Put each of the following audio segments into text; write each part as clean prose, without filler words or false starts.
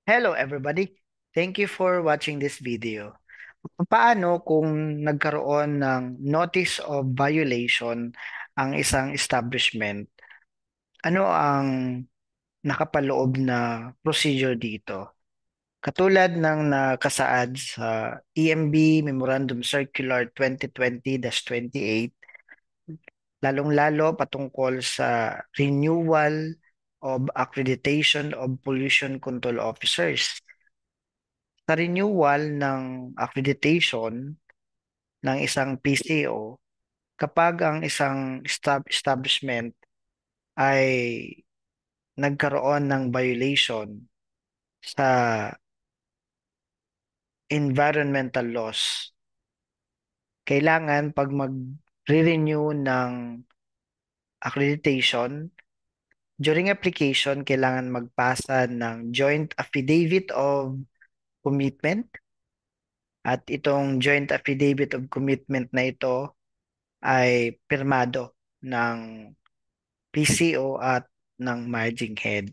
Hello everybody. Thank you for watching this video. Paano kung nagkaroon ng notice of violation ang isang establishment? Ano ang nakapaloob na procedure dito? Katulad ng nakasaad sa EMB Memorandum Circular 2020-28, lalong-lalo patungkol sa renewal of accreditation of pollution control officers. Sa renewal ng accreditation ng isang PCO, kapag ang isang establishment ay nagkaroon ng violation sa environmental laws, kailangan pag mag-renew ng accreditation, during application, kailangan magpasa ng joint affidavit of commitment, at itong joint affidavit of commitment na ito ay pirmado ng PCO at ng managing head.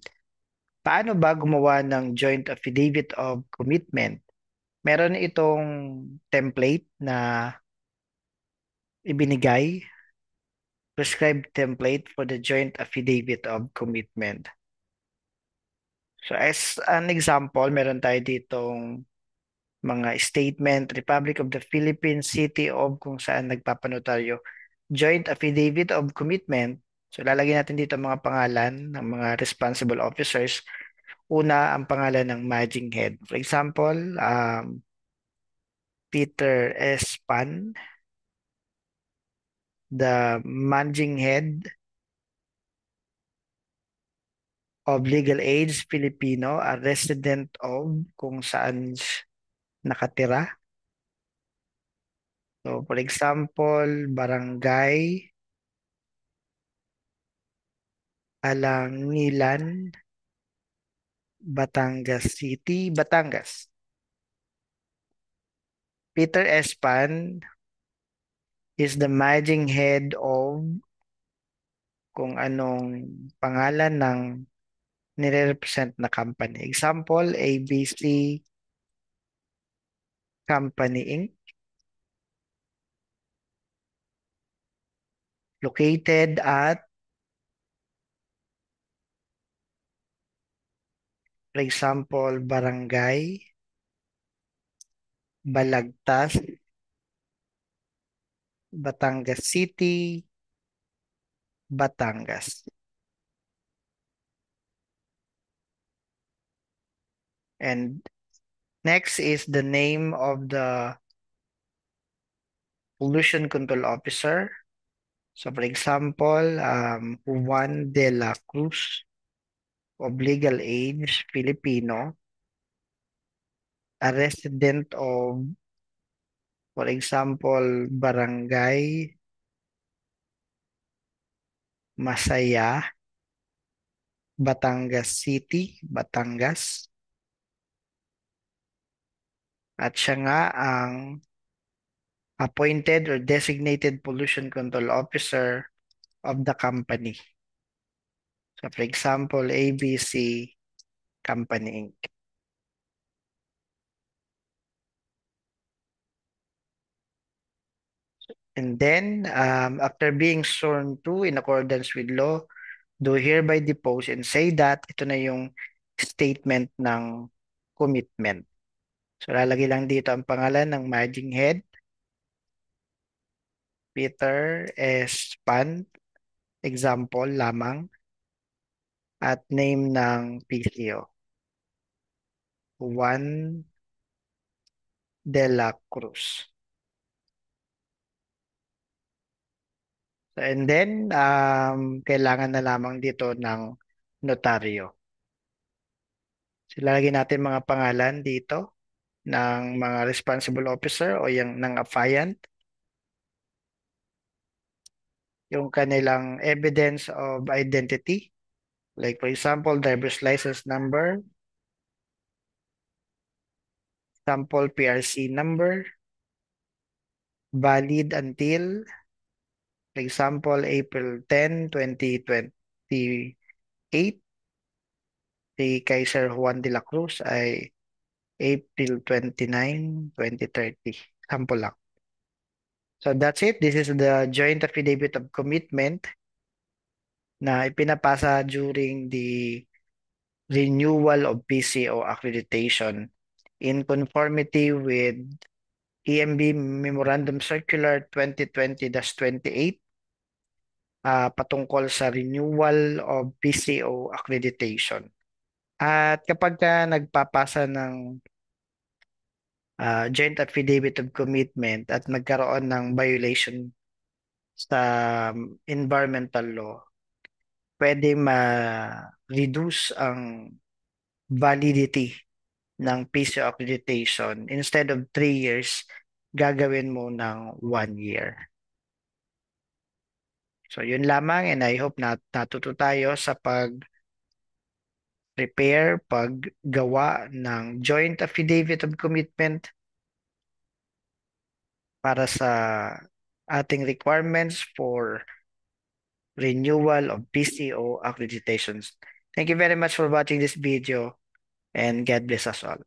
Paano ba gumawa ng joint affidavit of commitment? Meron itong template na ibinigay, prescribed template for the joint affidavit of commitment. So as an example, meron tayo ditong mga statement, Republic of the Philippines, City of kung saan nagpapanotaryo, joint affidavit of commitment. So lalagyan natin dito mga pangalan ng mga responsible officers. Una, ang pangalan ng managing head. For example, Peter S. Pan, the managing head of Legal Aids Filipino, a resident of kung saan nakatira. So, for example, Barangay Alangilan, Batangas City, Batangas. Peter S. Pan is the managing head of kung anong pangalan ng nire-represent na company. Example, ABC Company Inc. Located at, for example, Barangay Balagtas, Batangas City, Batangas. And next is the name of the pollution control officer. So for example, Juan de la Cruz of Legal Age Filipino, a resident of, for example, Barangay Masaya, Batangas City, Batangas. At siya nga ang appointed or designated pollution control officer of the company. So for example, ABC Company Inc. And then, after being sworn to in accordance with law, do hereby depose and say that ito na yung statement ng commitment. So lalagay lang dito ang pangalan ng managing head, Peter S. Pan, example lamang, at name ng PCO, Juan de la Cruz. So, and then, kailangan na lamang dito ng notaryo. So, lalagay natin mga pangalan dito ng mga responsible officer o yung ng affiant, yung kanilang evidence of identity, like for example, driver's license number, sample PRC number, valid until, for example, April 10, 2028, kay Sir Juan de la Cruz ay April 29, 2030. Sample lang. So that's it. This is the joint affidavit of commitment na ipinapasa during the renewal of PCO accreditation in conformity with EMB Memorandum Circular 2020-28 patungkol sa renewal of PCO accreditation. At kapag ka nagpapasa ng joint affidavit of commitment at nagkaroon ng violation sa environmental law, pwede ma-reduce ang validity ng PCO accreditation. Instead of 3 years, gagawin mo ng 1 year. So yun lamang, and I hope na natuto tayo sa paggawa ng joint affidavit of commitment para sa ating requirements for renewal of PCO accreditations. Thank you very much for watching this video, and God bless us all.